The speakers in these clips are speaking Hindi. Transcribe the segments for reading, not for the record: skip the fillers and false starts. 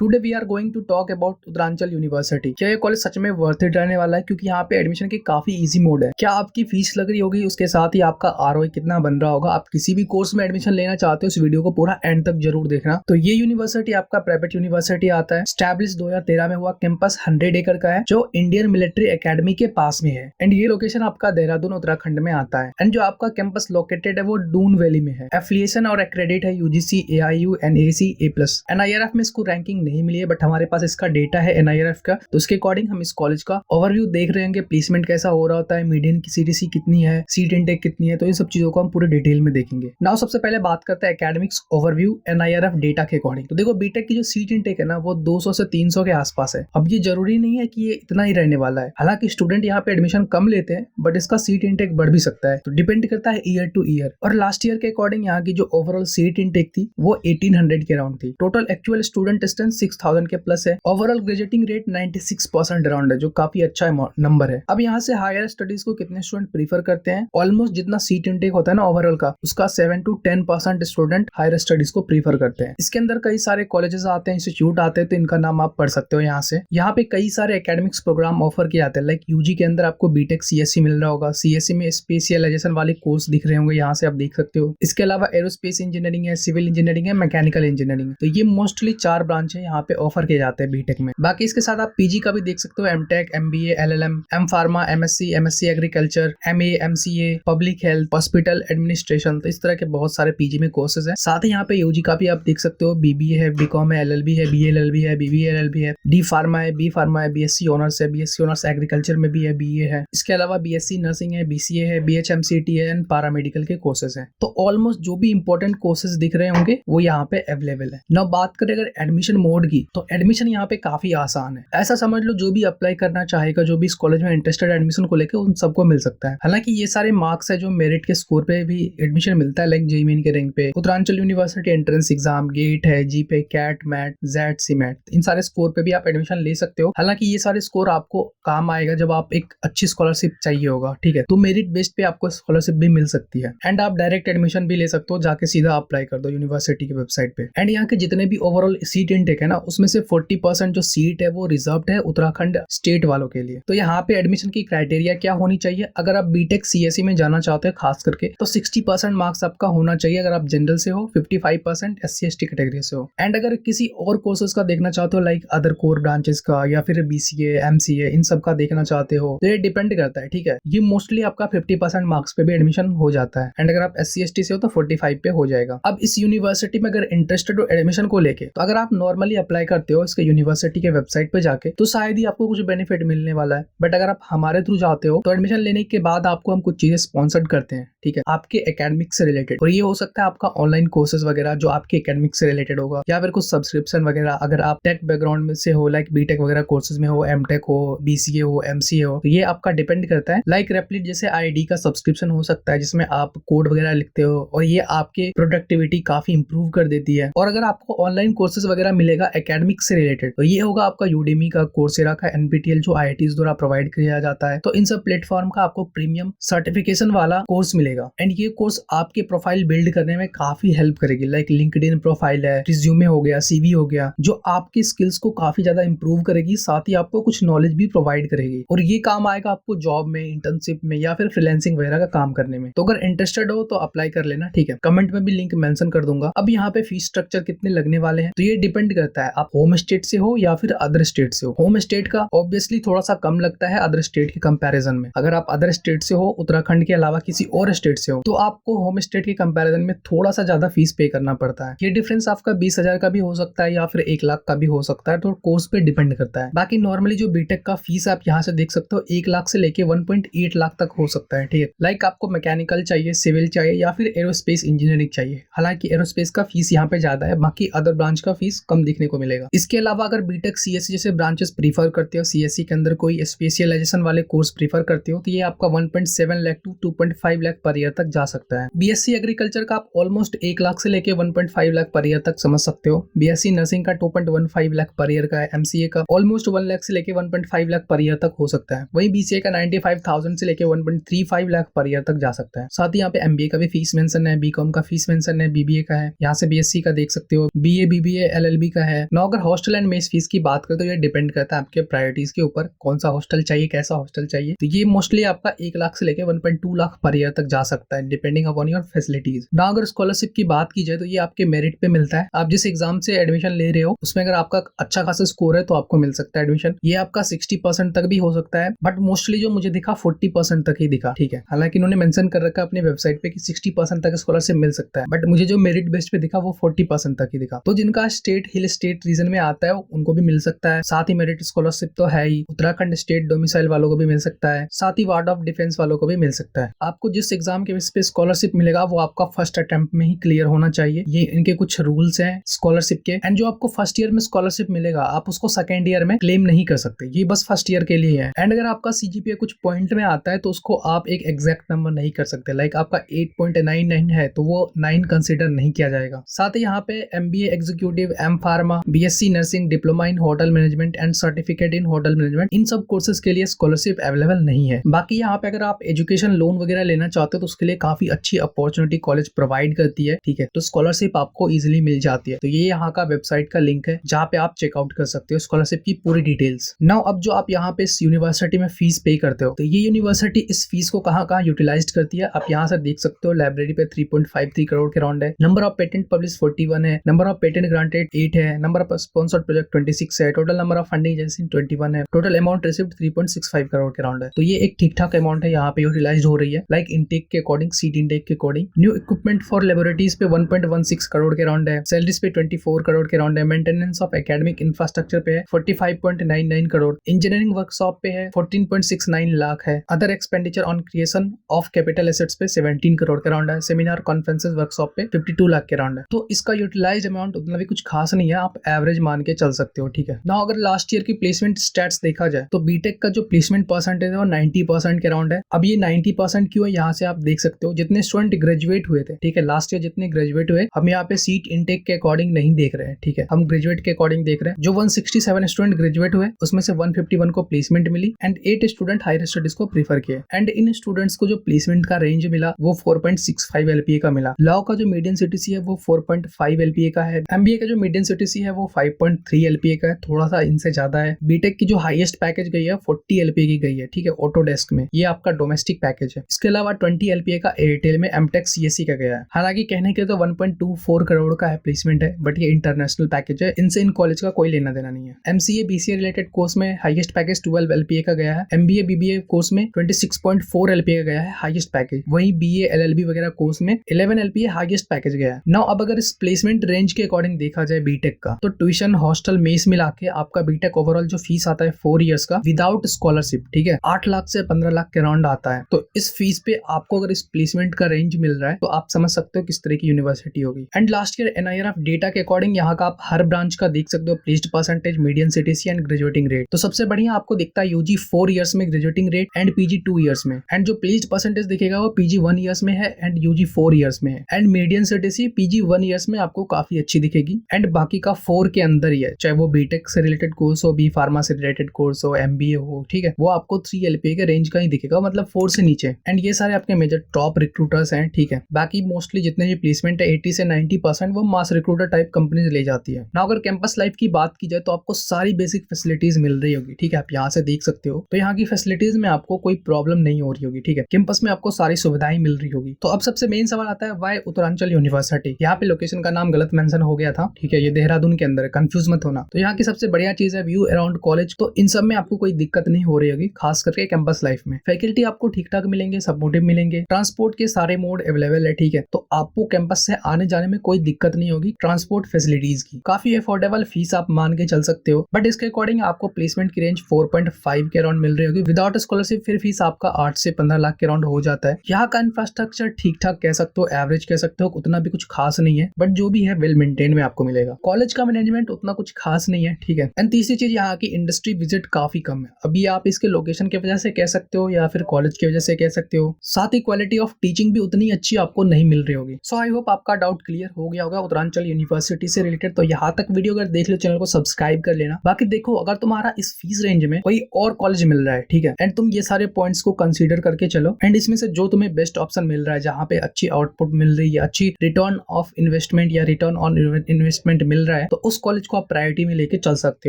Today we are going to talk about Uttaranchal university. क्या ये कॉलेज सच में वर्थ इट रहने वाला है? क्योंकि यहाँ पे एडमिशन की काफी इजी मोड है। क्या आपकी फीस लग रही होगी, उसके साथ ही आपका आरओआई कितना बन रहा होगा। आप किसी भी कोर्स में एडमिशन लेना चाहते हो, इस वीडियो को पूरा एंड तक जरूर देखना। तो ये यूनिवर्सिटी आपका प्राइवेट यूनिवर्सिटी आता है। स्टैब्लिश 2013 में हुआ। कैंपस 100 एकड़ का है जो इंडियन मिलिट्री एकेडमी के पास में है। एंड ये लोकेशन आपका देहरादून उत्तराखंड में आता है। एंड जो आपका कैंपस लोकेटेड है वो डून वैली में है। एफिलिएशन और एक्रेडिट है UGC, AIU, NAC, A+। NIRF में इसको रैंकिंग नहीं मिली है, बट हमारे पास इसका डेटा है एनआईआरएफ का। तो उसके अकॉर्डिंग हम इस कॉलेज का ओवरव्यू देख रहे हैं। प्लेसमेंट कैसा हो रहा होता है, मीडियन की सीटीसी कितनी है, सीट इनटेक कितनी है, तो इन सब चीजों को हम पूरे डिटेल में देखेंगे। नाउ सबसे पहले बात करते हैं एकेडमिक्स ओवरव्यू एनआईआरएफ डेटा के अकॉर्डिंग। तो देखो, बीटेक की जो सीट इनटेक है ना, वो 200 से 300 के आसपास है। अब ये जरूरी नहीं है कि ये इतना ही रहने वाला है। हालांकि स्टूडेंट यहाँ पे एडमिशन कम लेते हैं, बट इसका सीट इनटेक बढ़ भी सकता है। तो डिपेंड करता है ईयर टू ईयर। और लास्ट ईयर के अकॉर्डिंग यहाँ की जो ओवरऑल सीट इनटेक थी वो 1800 के अराउंड थी। टोटल एक्चुअल स्टूडेंट डिस्टेंस 6000 के प्लस है। ओवरऑल ग्रेजुएटिंग रेट 96% अराउंड है, जो काफी अच्छा नंबर है। अब यहाँ से हायर स्टडीज को कितने स्टूडेंट प्रीफर करते हैं? ऑलमोस्ट जितना सीट इनटेक होता है ना ओवरऑल का, उसका 7 to 10% स्टूडेंट हायर स्टडीज को प्रीफर करते हैं। इसके अंदर कई सारे कॉलेजेस आते हैं, इंस्टीट्यूट आते हैं, तो इनका नाम आप पढ़ सकते हो यहाँ से। यहाँ पे कई सारे एकेडमिक्स प्रोग्राम ऑफर किए जाते हैं। लाइक यूजी के अंदर आपको बीटेक सीएससी मिल रहा होगा। सीएससी में स्पेशलाइजेशन वाले कोर्स दिख रहे होंगे, यहाँ से आप देख सकते हो। इसके अलावा एरोस्पेस इंजीनियरिंग है, सिविल इंजीनियरिंग है, मैकेनिकल इंजीनियरिंग। तो ये मोस्टली 4 ब्रांच है यहाँ पे ऑफर किए जाते हैं बीटेक में। बाकी इसके साथ आप पीजी का भी देख सकते हो। MTech, MBA, LLM, M pharma, MSc agriculture, MA, MCA, public health, hospital administration. तो इस तरह के बहुत सारे पीजी में कोर्सेज है। साथ ही यहाँ पे यूजी का भी आप देख सकते हो। बीबीए है, बीकॉम है, एलएलबी है, बीएलएलबी है, बीबीए एलएलबी है, डी फार्मा है, बी फार्मा है, बीएससी ऑनर्स है, बीएससी ऑनर्स एग्रीकल्चर में भी है, बीए है। इसके अलावा बीएससी नर्सिंग है, बीसीए है, बीएचएमसीटी है, एंड पैरामेडिकल के कोर्सेज हैं। तो ऑलमोस्ट जो भी इंपॉर्टेंट कोर्सेज दिख रहे होंगे वो यहाँ पे अवेलेबल है। नाउ बात करें अगर एडमिशन मोड की, तो एडमिशन यहाँ पे काफी आसान है। ऐसा समझ लो, जो भी अप्लाई करना चाहेगा, जो भी इस कॉलेज में इंटरेस्टेड एडमिशन को लेकर, उन सबको मिल सकता है। हालांकि ये सारे मार्क्स है जो मेरिट के स्कोर पे भी एडमिशन मिलता है। लाइक जेईई मेन के रैंक पे, Uttaranchal university entrance exam, GATE है, GPAT, CAT, MAT, JET, CMAT, इन सारे स्कोर पे भी आप एडमिशन ले सकते हो। हालांकि ये सारे स्कोर आपको काम आएगा जब आप एक अच्छी स्कॉलरशिप चाहिए होगा, ठीक है। तो मेरिट बेस्ड पे आपको स्कॉलरशिप भी मिल सकती है। एंड आप डायरेक्ट एडमिशन भी ले सकते हो, जाके सीधा अप्लाई कर दो यूनिवर्सिटी की वेबसाइट पे। एंड यहाँ के जितने भी ओवरऑल सीट इनटेक है ना, उसमें से 40% जो सीट है वो रिजर्व्ड है उत्तराखंड स्टेट वालों के लिए। तो यहाँ पे एडमिशन की क्राइटेरिया क्या होनी चाहिए? अगर आप बीटेक सीएससी में जाना चाहते हो खास करके, तो 60% मार्क्स आपका होना चाहिए अगर आप जनरल से हो, 55% एससी एसटी कैटेगरी से हो। एंड अगर किसी और कोर्सेज का देखना चाहते हो, लाइक अदर कोर ब्रांचेस का, या फिर बीसीए, एमसीए, इन सब का देखना चाहते हो, तो ये डिपेंड करता है, ठीक है। ये मोस्टली आपका 50% मार्क्स पे भी एडमिशन हो जाता है। एंड अगर आप एससी एसटी से हो तो 45 पे हो जाएगा। अब इस यूनिवर्सिटी में अगर इंटरेस्टेड हो एडमिशन को लेके, तो अगर आप नॉर्मली अप्लाई करते हो इसके यूनिवर्सिटी के वेबसाइट पे जाके, तो शायद ही आपको कुछ बेनिफिट मिलने वाला है। बट अगर आप हमारे थ्रू जाते हो, तो एडमिशन लेने के बाद आपको हम कुछ चीजें स्पॉन्सर्ड करते हैं, ठीक है, आपके एकेडमिक से रिलेटेड। और ये हो सकता है आपका ऑनलाइन कोर्सेज वगैरह जो आपके एकेडमिक से रिलेटेड होगा, या फिर कुछ सब्सक्रिप्शन वगैरह। अगर आप टेक बैकग्राउंड में से हो, लाइक बीटेक वगैरह कोर्सेज में हो, एमटेक हो, बीसीए हो, एमसीए हो, तो ये आपका डिपेंड करता है। लाइक रेपलिट जैसे आईडी का सब्सक्रिप्शन हो सकता है, जिसमें आप कोड वगैरह लिखते हो, और ये आपके प्रोडक्टिविटी काफी इंप्रूव कर देती है। और अगर आपको ऑनलाइन कोर्सेज वगैरह मिलेगा एकेडमिक से रिलेटेड, तो ये होगा आपका यूडेमी का, कोर्सेरा का, एनपीटीएल जो आईआईटीज द्वारा प्रोवाइड किया जाता है। तो इन सब प्लेटफॉर्म का आपको प्रीमियम सर्टिफिकेशन वाला कोर्स मिलेगा। एंड ये कोर्स आपके प्रोफाइल बिल्ड करने में काफी हेल्प करेगी। लाइक लिंक्डइन प्रोफाइल है, रिज्यूमे हो गया, सीवी हो गया, जो आपकी स्किल्स को काफी ज्यादा इंप्रूव करेगी। साथ ही आपको कुछ नॉलेज भी प्रोवाइड करेगी, और ये काम आएगा आपको जॉब में, इंटर्नशिप में, या फिर फ्रीलांसिंग वगैरह का काम करने में। तो अगर इंटरेस्टेड हो तो अप्लाई कर लेना, ठीक है। कमेंट में भी लिंक मेंशन कर दूंगा। अब यहाँ पे फीस स्ट्रक्चर कितने लगने वाले हैं, तो ये डिपेंड करता है आप होम स्टेट से हो या फिर अदर स्टेट से हो। होम स्टेट का ऑब्वियसली थोड़ा सा कम लगता है अदर स्टेट के कंपैरिजन में। अगर आप अदर स्टेट से हो, उत्तराखंड के अलावा किसी और स्टेट से हो, तो आपको होम स्टेट के कंपैरिजन में थोड़ा सा ज्यादा फीस पे करना पड़ता है। ये डिफरेंस आपका 20,000 का भी हो सकता है, या फिर 1 लाख का भी हो सकता है। तो कोर्स पे डिपेंड करता है। बाकी नॉर्मली जो बीटेक का फीस आप यहाँ से देख सकते हो, 1 लाख से लेके 1.8 लाख तक हो सकता है, ठीक है। लाइक आपको मैकेनिकल चाहिए, सिविल चाहिए, या फिर एरोस्पेस इंजीनियरिंग चाहिए। हालांकि एरोस्पेस का फीस यहाँ पे ज्यादा है, बाकी अदर ब्रांच का फीस कम देखने को मिलेगा। इसके अलावा अगर बीटेक सीएससी जैसे ब्रांचेस प्रीफर करते हो, सीएससी के अंदर कोई स्पेशलाइजेशन वाले कोर्स प्रीफर करते हो, तो ये आपका 1.7 lakh to 2.5 lakh per year तक जा सकता है। बीएससी एग्रीकल्चर का आप ऑलमोस्ट 1 लाख से लेके 1.5 लाख पर ईयर तक समझ सकते हो। बीएससी नर्सिंग का 2.15 लाख पर ईयर का है। एमसीए का ऑलमोस्ट 1 लाख से लेके 1.5 लाख पर ईयर तक हो सकता है। वहीं बीसीए का 95,000 से लेके 1.35 लाख पर ईयर तक जा सकता है। साथ ही यहाँ पे एमबीए का भी फीस मेंशन है, बीकॉम का फीस मेंशन है, बीबीए का है, यहाँ से बीएससी का देख सकते हो, बीए, बीबीए, एलएलबी का है। ना अगर हॉस्टल एंड मेस फीस की बात करें तो ये डिपेंड करता है आपके प्रायोरिटीज के ऊपर, कौन सा हॉस्टल चाहिए, कैसा हॉस्टल चाहिए। तो ये मोस्टली आपका 1 लाख से लेकर 1.2 लाख पर ईयर तक जा सकता है डिपेंडिंग अपॉन योर फैसिलिटीज। ना अगर स्कॉलरशिप की बात की जाए तो ये आपके मेरिट पे मिलता है। आप जिस एग्जाम से एडमिशन ले रहे हो उसमें अगर आपका अच्छा खासा स्कोर है तो आपको मिल सकता है एडमिशन। ये आपका 60% तक भी हो सकता है, बट मोस्टली जो मुझे दिखा 40% तक ही दिखा, ठीक है। हालांकि इन्होंने मेंशन कर रखा है अपनी वेबसाइट पे कि 60% तक स्कॉलरशिप मिल सकता है, बट मुझे जो मेरिट बेस्ड पे दिखा वो 40% तक ही दिखा। तो जिनका स्टेट हिल स्टेट रीजन में आता है उनको भी मिल सकता है। साथ ही मेरिट स्कॉलरशिप तो है ही, उत्तराखंड स्टेट डोमिसाइल वालों को भी मिल सकता है, साथ ही वार्ड ऑफ डिफेंस वालों को भी मिल सकता है। आपको जिस एग्जाम के बेस पे स्कॉलरशिप मिलेगा वो आपका फर्स्ट अटेम्प्ट में ही क्लियर होना चाहिए। ये इनके कुछ रूल्स हैं स्कॉलरशिप के। एंड जो आपको फर्स्ट ईयर में स्कॉलरशिप मिलेगा आप उसको सेकेंड ईयर में क्लेम नहीं कर सकते, ये बस फर्स्ट ईयर के लिए है। एंड अगर आपका सीजीपीए कुछ पॉइंट में आता है तो उसको आप एक एग्जैक्ट नंबर नहीं कर सकते। लाइक आपका 8.99 है तो वो 9 कंसिडर नहीं किया जाएगा। साथ ही यहाँ पे MBA executive, M pharma, BSc nursing, diploma in hotel management and certificate in hotel management, इन सब कोर्सेज के लिए स्कॉलरशिप अवेलेबल नहीं है। बाकी यहाँ पे अगर आप एजुकेशन लोन वगैरह लेना चाहते हो तो उसके लिए काफी अच्छी अपॉर्चुनिटी कॉलेज प्रोवाइड करती है, ठीक है। तो स्कॉलरशिप आपको इजिली मिल जाती है। तो ये यहाँ का वेबसाइट का लिंक है जहाँ पे आप चेकआउट कर सकते हो स्कॉलरशिप की पूरी डिटेल्स। नाउ अब जो आप यहाँ पे इस यूनिवर्सिटी में फीस पे करते हो तो ये यूनिवर्सिटी इस फीस को कहाँ कहाँ यूटिलाइज करती है आप यहाँ से देख सकते हो। लाइब्रेरी पे 3.53 करोड़ के राउंड है, नंबर ऑफ पेटेंट पब्लिश 41 है, नंबर ऑफ पेटेंट ग्रांटेड 8 है, नंबर ऑफ स्पॉन्सर्ड प्रोजेक्ट 26 है, total number of funding agency 21 है, टोटल अमाउंट रिसीव्ड 3.65 करोड़ के राउंड है। तो ये एक ठीक ठाक अमाउंट है यहाँ पे यूटिलाइज हो रही है। लाइक इनटेक के अकॉर्डिंग, सीट इनटेक के according. New equipment for laboratories पे 1.16 करोड़ के राउंड है, सैलरीज पे 24 करोड़ के राउंड है, मेंटेनेंस ऑफ एकेडमिक इंफ्रास्ट्रक्चर पे है 45.99 करोड़, इंजीनियरिंग वर्कशॉप पे है 14.69 लाख है, other expenditure on creation of capital assets पे 17 करोड़ के राउंड है, सेमिनार कॉन्फ्रेंसेस वर्कशॉप पे 52 लाख के राउंड है। तो इसका यूटिलाइज अमाउंट उतना भी कुछ खास नहीं है, आप एवरेज मान के चल सकते हो, ठीक है ना। अगर लास्ट ईयर की प्लेसमेंट स्टैट्स देखा जाए तो बीटेक का जो प्लेसमेंट परसेंटेज है वो 90% के राउंड है। अब ये 90% क्यों है यहाँ से आप देख सकते हो। जितने स्टूडेंट ग्रेजुएट हुए थे, ठीक है, लास्ट ईयर जितने ग्रेजुएट हुए, हम यहाँ पे सीट इनटेक के अकॉर्डिंग नहीं देख रहे हैं, ठीक है, हम ग्रेजुएट के अकॉर्डिंग देख रहे हैं। जो 167 स्टूडेंट ग्रेजुएट हुए उसमें से 151 को प्लेसमेंट मिली एंड 8 स्टूडेंट हायर स्टडीज को प्रीफर किए। एंड इन स्टूडेंट्स को जो प्लेसमेंट का रेंज मिला वो 4.65 एलपीए का मिला। लॉ का जो मीडियन सीटीसी है वो 4.5 एलपीए का है। एमबीए का जो मीडियन सीटीसी है वो 5.3 एलपीए का है, थोड़ा सा इनसे ज्यादा है। बीटेक की जो हाईएस्ट पैकेज गई है 40 एलपीए की गई है, ठीक है, ऑटोडेस्क में। ये आपका डोमेस्टिक पैकेज है। इसके अलावा 20 एलपीए का एयरटेल में एमटेक सीएससी का गया है। हालांकि कहने के तो 1.24 करोड़ का है प्लेसमेंट है, बट ये इंटरनेशनल पैकेज है, इनसे इन कॉलेज का कोई लेना देना नहीं है। एमसीए बीसीए रिलेटेड कोर्स में हाईएस्ट पैकेज 12 एलपीए का गया है। एमबीए बीबीए कोर्स में 26.4 एलपीए का गया है हाईएस्ट पैकेज। वहीं बीए एलएलबी वगैरह कोर्स में 11 एलपीए हाईएस्ट पैकेज गया है। नाउ अब अगर इस प्लेसमेंट रेंज के अकॉर्डिंग देखा जाए बीटेक का तो ट्यूशन, हॉस्टल, मेस मिला के आपका बीटेक ओवरऑल जो फीस आता है 4 इयर्स का विदाउट स्कॉलरशिप, ठीक है, 8 लाख से 15 लाख के राउंड आता है। तो इस फीस पे आपको अगर इस प्लेसमेंट का रेंज मिल रहा है तो आप समझ सकते हो किस तरह की यूनिवर्सिटी होगी। And last year NIRF data के अकॉर्डिंग यहाँ का आप हर ब्रांच का देख सकते हो, placed percentage, median CTC and graduating rate. तो सबसे बढ़िया आपको दिखता है यूजी 4 इयर्स में graduating rate and PG 2 years में। एंड जो प्लेस्ड परसेंटेज दिखेगा वो पीजी 1 इयर्स में है एंड यूजी 4 इयर्स में है। And median CTC PG 1 years में आपको काफी अच्छी दिखेगी एंड बाकी का 4 के अंदर ही है, चाहे वो बीटेक से रिलेटेड कोर्स हो, बी फार्मा से रिलेटेड कोर्स हो, एमबीए हो, ठीक है, वो आपको 3 एलपीए के रेंज का ही दिखेगा, मतलब 4 से नीचे। एंड ये सारे आपके मेजर टॉप रिक्रूटर्स हैं, ठीक है। बाकी मोस्टली जितने भी प्लेसमेंट है 80 से 90% वो मास रिक्रूटर टाइप कंपनीज ले जाती है ना। अगर कैंपस लाइफ की बात की जाए तो आपको सारी बेसिक फैसिलिटीज मिल रही होगी, ठीक है, आप यहाँ से देख सकते हो। तो यहाँ की फैसिलिटीज में आपको कोई प्रॉब्लम नहीं हो रही होगी, ठीक है, कैंपस में आपको सारी सुविधाएं मिल रही होगी। तो अब सबसे मेन सवाल आता है वाई उत्तरांचल यूनिवर्सिटी। यहाँ पे लोकेशन का नाम गलत मेंशन हो गया था, ठीक है, ये देहरादून के अंदर है, कंफ्यूज मत होना। तो यहाँ की सबसे बढ़िया चीज है व्यू अराउंड कॉलेज। तो इन सब में आपको कोई दिक्कत नहीं हो रही होगी, खास करके कैंपस लाइफ में। फैकल्टी आपको ठीक ठाक मिलेंगे, सपोर्टिव मिलेंगे, ट्रांसपोर्ट के सारे मोड अवेलेबल है, ठीक है। तो आपको कैंपस से आने जाने में कोई दिक्कत नहीं होगी। ट्रांसपोर्ट फैसिलिटीज की काफी अफोर्डेबल फीस आप मान के चल सकते हो, बट इसके अकॉर्डिंग आपको प्लेसमेंट की रेंज 4.5 के अराउंड मिल रही होगी। विदाउट स्कॉलरशिप फिर फीस आपका 8 से 15 लाख के अराउंड हो जाता है। यहाँ का इंफ्रास्ट्रक्चर ठीक ठाक कह सकते हो, एवरेज कह सकते हो, उतना भी कुछ खास नहीं है, बट जो भी है वेल मेंटेन में आपको मिलेगा। कॉलेज का मैनेजमेंट उतना कुछ खास नहीं है, ठीक है। एंड तीसरी चीज यहाँ की इंडस्ट्री विजिट काफी कम है। अभी आप इसके लोकेशन की वजह से कह सकते हो या फिर कॉलेज की वजह से कह सकते हो। साथ ही क्वालिटी ऑफ टीचिंग भी उतनी अच्छी आपको नहीं मिल रही होगी। सो आई होप आपका डाउट क्लियर हो गया होगा उत्तरांचल यूनिवर्सिटी से रिलेटेड। तो यहाँ तक वीडियो अगर देख लो, चैनल को सब्सक्राइब कर लेना। बाकी देखो, अगर तुम्हारा इस फीस रेंज में कोई और कॉलेज मिल रहा है, ठीक है, एंड तुम ये सारे पॉइंट्स को कंसीडर करके चलो एंड इसमें से जो तुम्हें बेस्ट ऑप्शन मिल रहा है, जहाँ पे अच्छी आउटपुट मिल रही है, अच्छी रिटर्न ऑफ इन्वेस्टमेंट या रिटर्न ऑन इन्वेस्टमेंट मिल रहा है तो उस कॉलेज को आप प्रायोरिटी में लेके चल सकते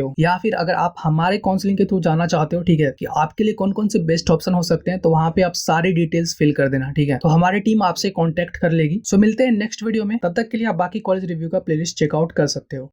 हो। या फिर अगर आप हमारे काउंसलिंग के थ्रू जाना चाहते हो, ठीक है, कि आपके लिए कौन कौन से बेस्ट ऑप्शन हो सकते हैं, तो वहां पे आप सारी डिटेल्स फिल कर देना, ठीक है। तो हमारी टीम आपसे कॉन्टेक्ट कर लेगी। सो मिलते हैं नेक्स्ट वीडियो में, तब तक के लिए आप बाकी कॉलेज रिव्यू का प्लेलिस्ट चेकआउट कर सकते हो।